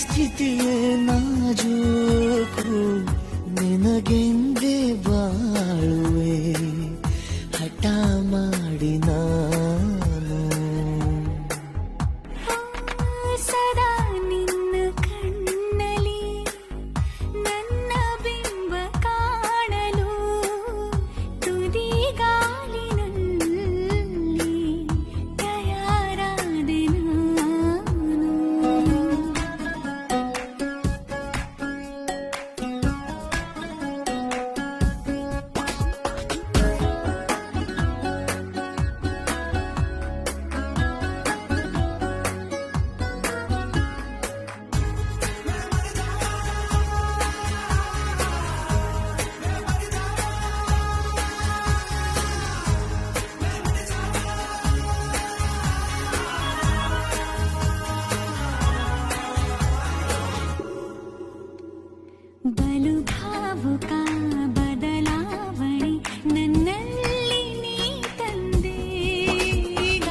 ಸ್ಥಿತಿಯೇ ನಾಜೂಕು ನಿನಗೆಂದೇ ಬಾಳುವೆ ಹಠ ಮಾಡಿ ನಾನು ಸದಾ ನಿನ್ನ ಕಣ್ಣಲ್ಲಿ ನನ್ನ ಬಿಂಬ ಕಾಣಲು ತುದಿಗಾಲಿನಲ್ಲಿ ತಯಾರಾದೆ ಬಲು ಭಾವುಕ ಬದಲಾವಣೆ ನನ್ನಲ್ಲಿ ನೀ ತಂದೆ ಈಗ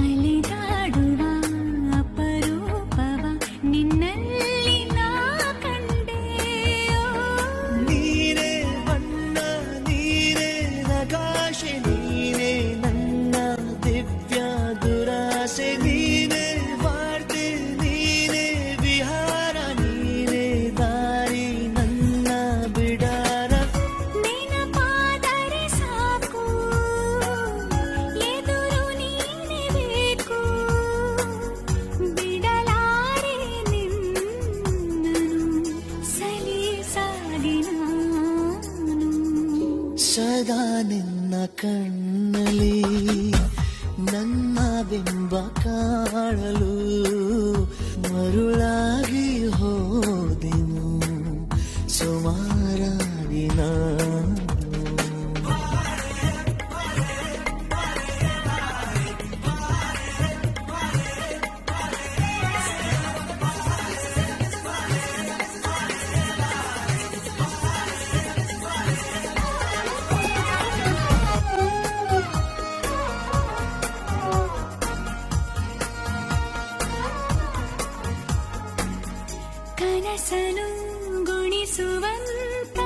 ಅಲೆದಾಡುವ ಅಪರೂಪವ ನಿನ್ನಲ್ಲಿ ನಾ ಕಂಡೆ ನೀನೇ ಬಣ್ಣ ನೀನೇ ನಗಾಶೆ ನೀನೇ ನನ್ನ ದಿವ್ಯ ದುರಾಸೆ ನೀನೇ ವಾರ್ತೆ ನೀನೇ ವಿಹಾರ ನೀನೇ ದಾರಿ ನನ್ನ ಬಿಡಾರ ನೆನಪಾದರೆ ಸಾಕು ಎದುರು ನೀನೇ ಬೇಕು ಬಿಡಲಾರೆ ನಿನ್ನನು ಸಲೀಸಾಗಿ ನಾನು ಸದಾ ನಿನ್ನ ಕಣ್ಣಲ್ಲಿ ನನ್ನ ಬಿಂಬ ಕಾಣಲು ಮರುಳಾಗಿ ಹೋದೆನು ಸುಮಾರಾಗಿ ನಾನು ಕನಸನು ಗುಣಿಸುವಂತ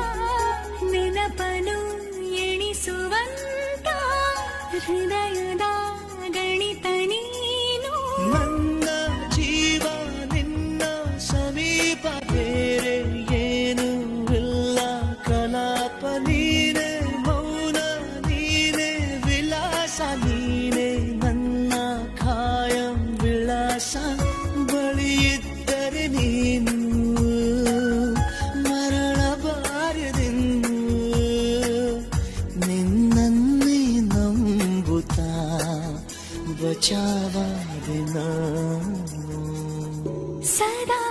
ನೆನಪನು ಎಣಿಸುವಂತ ಹೃದಯದ ಗಣಿತ ನೀನು ನನ್ನ ಜೀವ ನಿನ್ನ ಸಮೀಪ ಬೇರೆ ಏನು ಇಲ್ಲ ಕಲಾಪ ನೀನೆ ಮೌನ ನೀನೆ ವಿಲಾಸ ನೀನೆ ನನ್ನ ಖಾಯಂ ವಿಳಾಸ ಬಳಿಯಿದ್ದರೆ ನೀನು ಮರಳಬಾರದೆಂದು ನಿನ್ನನ್ನೇ ನಂಬುತ್ತಾ ಬಚಾವಾದೆ ನಾನು ಸದಾ